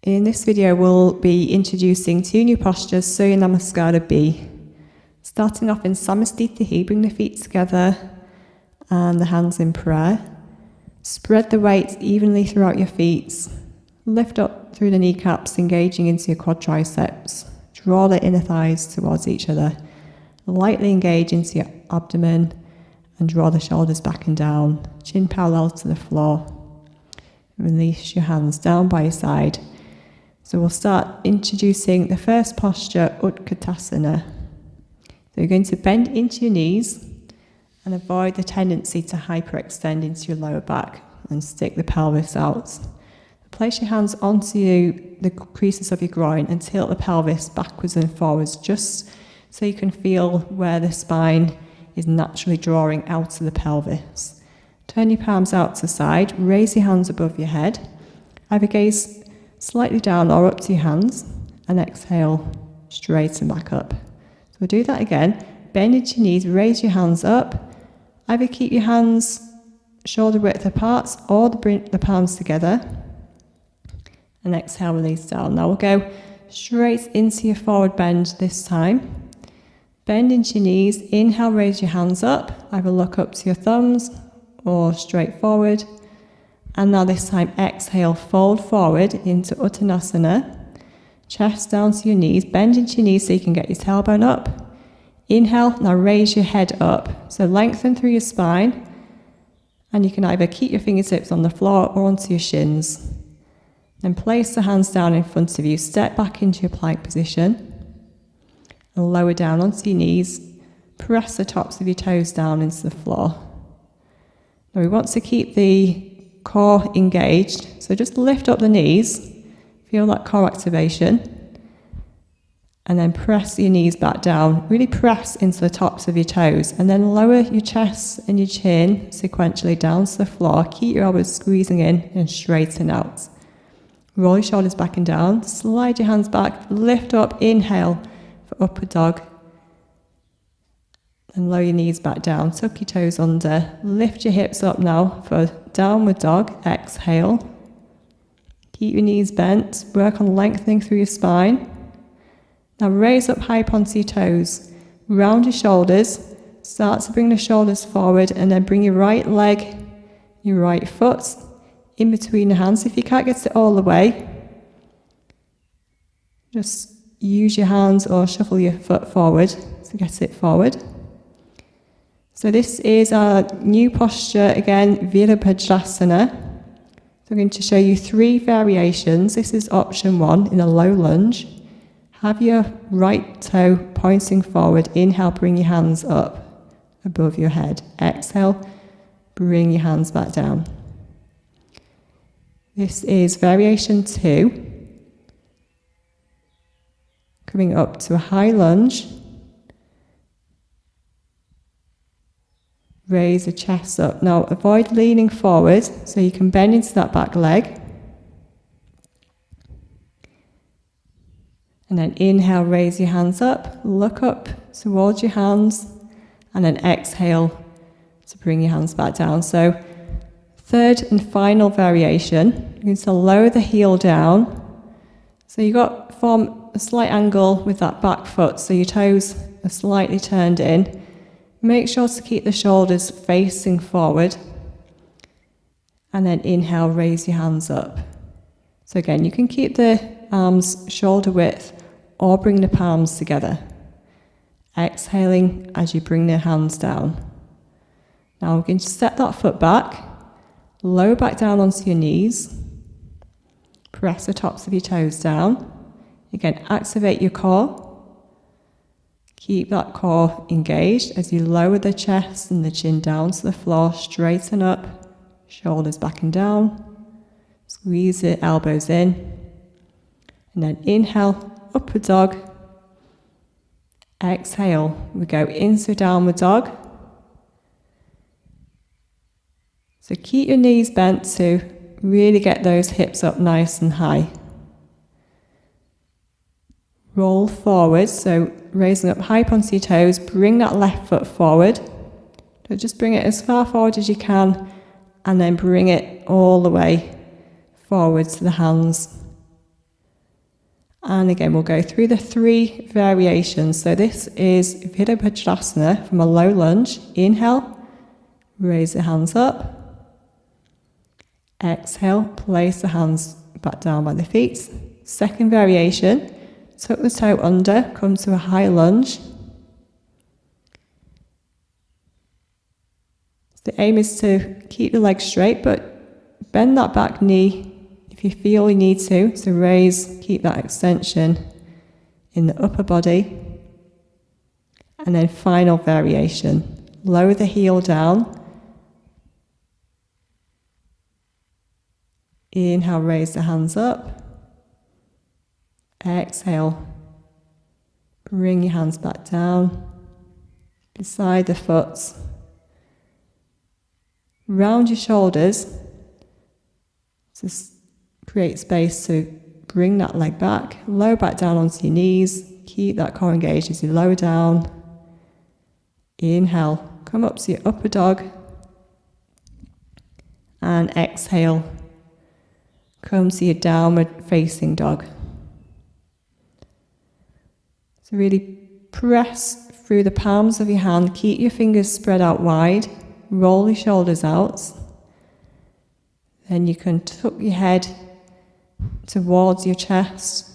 In this video, we'll be introducing two new postures, Surya Namaskara B. Starting off in Samastitihi, bring the feet together and the hands in prayer. Spread the weight evenly throughout your feet. Lift up through the kneecaps, engaging into your quadriceps. Draw the inner thighs towards each other. Lightly engage into your abdomen and draw the shoulders back and down. Chin parallel to the floor. Release your hands down by your side. So we'll start introducing the first posture, Utkatasana. So you're going to bend into your knees and avoid the tendency to hyperextend into your lower back and stick the pelvis out. Place your hands onto the creases of your groin and tilt the pelvis backwards and forwards, just so you can feel where the spine is naturally drawing out of the pelvis. Turn your palms out to the side, raise your hands above your head, either gaze slightly down or up to your hands, and exhale, straighten back up. So we'll do that again. Bend into your knees, raise your hands up, either keep your hands shoulder width apart or bring the palms together, and exhale, release down. Now we'll go straight into your forward bend this time. Bend into your knees, inhale, raise your hands up, either look up to your thumbs or straight forward. And now this time, exhale, fold forward into Uttanasana. Chest down to your knees, bend into your knees so you can get your tailbone up. Inhale, now raise your head up. So lengthen through your spine. And you can either keep your fingertips on the floor or onto your shins. Then place the hands down in front of you, step back into your plank position. And lower down onto your knees. Press the tops of your toes down into the floor. Now we want to keep the core engaged, so just lift up the knees, feel that core activation, and then press your knees back down. Really press into the tops of your toes, and then lower your chest and your chin sequentially down to the floor. Keep your elbows squeezing in and straighten out. Roll your shoulders back and down, slide your hands back, lift up, inhale for upward dog, and lower your knees back down, tuck your toes under, lift your hips up now for downward dog, exhale. Keep your knees bent, work on lengthening through your spine. Now raise up high onto your toes, round your shoulders, start to bring the shoulders forward and then bring your right leg, your right foot in between the hands. If you can't get it all the way, just use your hands or shuffle your foot forward to get it forward. So this is our new posture, again, Virabhadrasana. So I'm going to show you three variations. This is option one in a low lunge. Have your right toe pointing forward. Inhale, bring your hands up above your head. Exhale, bring your hands back down. This is variation two. Coming up to a high lunge. Raise the chest up. Now avoid leaning forward so you can bend into that back leg. And then inhale, raise your hands up, look up towards your hands, and then exhale to bring your hands back down. So third and final variation, you're going to lower the heel down. So you've got to form a slight angle with that back foot so your toes are slightly turned in. Make sure to keep the shoulders facing forward. And then inhale, raise your hands up. So again, you can keep the arms shoulder width or bring the palms together. Exhaling as you bring the hands down. Now we're going to step that foot back, lower back down onto your knees. Press the tops of your toes down. Again, activate your core. Keep that core engaged as you lower the chest and the chin down to the floor, straighten up, shoulders back and down, squeeze the elbows in, and then inhale, upward dog, exhale, we go into downward dog. So keep your knees bent to really get those hips up nice and high. Roll forward, so raising up high onto your toes, bring that left foot forward. So just bring it as far forward as you can, and then bring it all the way forward to the hands. And again, we'll go through the 3 variations. So this is Virabhadrasana from a low lunge. Inhale, raise the hands up. Exhale, place the hands back down by the feet. Second variation, tuck the toe under, come to a high lunge. The aim is to keep the legs straight, but bend that back knee if you feel you need to. So raise, keep that extension in the upper body. And then final variation, lower the heel down. Inhale, raise the hands up. Exhale, bring your hands back down, beside the foot. Round your shoulders, just create space to bring that leg back, lower back down onto your knees, keep that core engaged as you lower down. Inhale, come up to your upper dog, and exhale, come to your downward facing dog. So really press through the palms of your hand, keep your fingers spread out wide, roll your shoulders out. Then you can tuck your head towards your chest,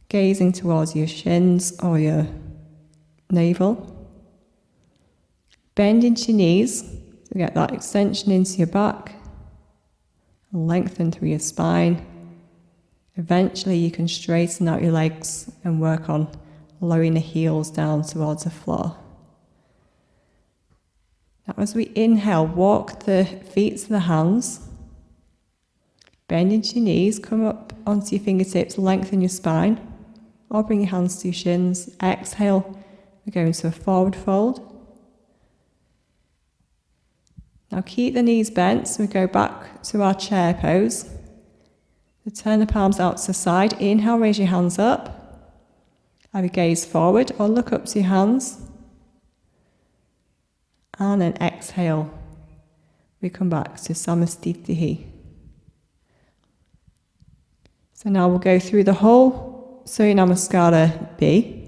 gazing towards your shins or your navel. Bend into your knees to get that extension into your back, lengthen through your spine. Eventually you can straighten out your legs and work on lowering the heels down towards the floor. Now as we inhale, walk the feet to the hands. Bend into your knees, come up onto your fingertips, lengthen your spine, or bring your hands to your shins. Exhale, we go into a forward fold. Now keep the knees bent, so we go back to our chair pose. So turn the palms out to the side. Inhale, raise your hands up. Either gaze forward or look up to your hands. And then exhale, we come back to Samastitihi. So now we'll go through the whole Surya Namaskara B.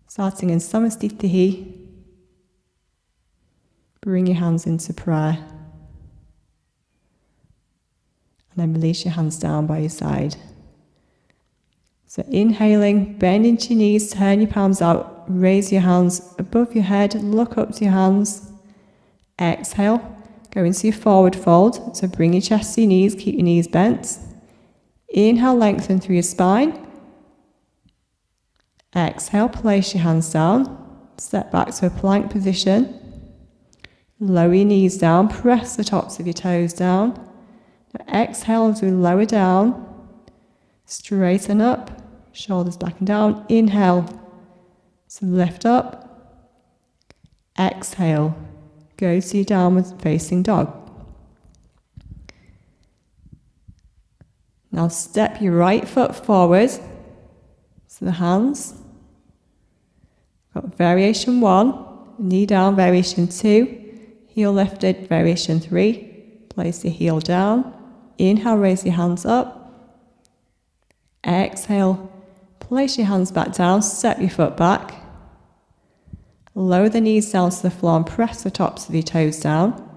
Starting in Samastitihi, bring your hands into prayer. And then release your hands down by your side. So inhaling, bend into your knees, turn your palms out, raise your hands above your head, look up to your hands. Exhale, go into your forward fold. So bring your chest to your knees, keep your knees bent. Inhale, lengthen through your spine. Exhale, place your hands down. Step back to a plank position. Lower your knees down, press the tops of your toes down. Now exhale as we lower down. Straighten up, shoulders back and down. Inhale, so lift up. Exhale, go to your downward facing dog. Now step your right foot forward. So the hands. Got variation 1, knee down, variation 2, heel lifted, variation 3. Place your heel down. Inhale, raise your hands up. Exhale, place your hands back down, step your foot back. Lower the knees down to the floor and press the tops of your toes down.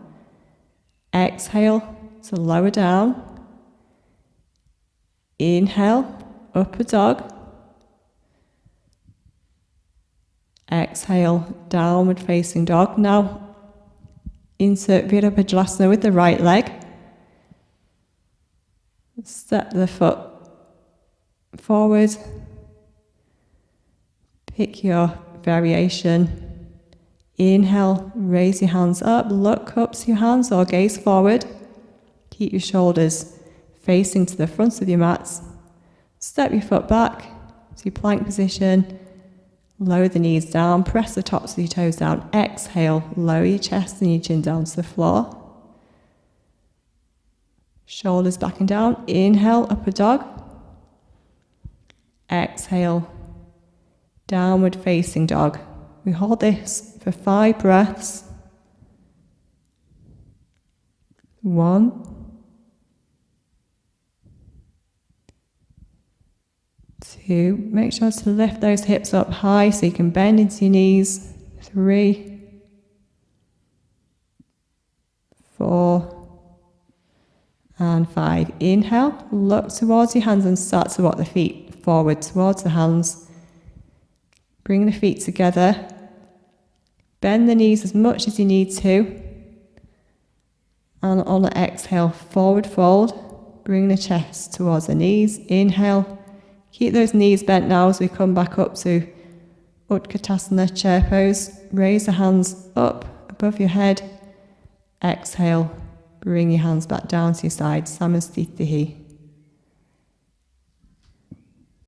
Exhale to lower down. Inhale, upper dog. Exhale, downward facing dog. Now insert Virabhadrasana with the right leg. Step the foot forward. Pick your variation. Inhale, raise your hands up, look up to your hands or gaze forward. Keep your shoulders facing to the front of your mats. Step your foot back to your plank position. Lower the knees down, press the tops of your toes down. Exhale, lower your chest and your chin down to the floor. Shoulders back and down. Inhale, upper dog. Exhale, downward facing dog. We hold this for 5 breaths. 1, 2, make sure to lift those hips up high so you can bend into your knees. 3, 4, and 5. Inhale, look towards your hands and start to walk the feet forward towards the hands. Bring the feet together. Bend the knees as much as you need to. And on the exhale, forward fold. Bring the chest towards the knees. Inhale. Keep those knees bent now as we come back up to Utkatasana chair pose. Raise the hands up above your head. Exhale. Bring your hands back down to your side. Samastitihi.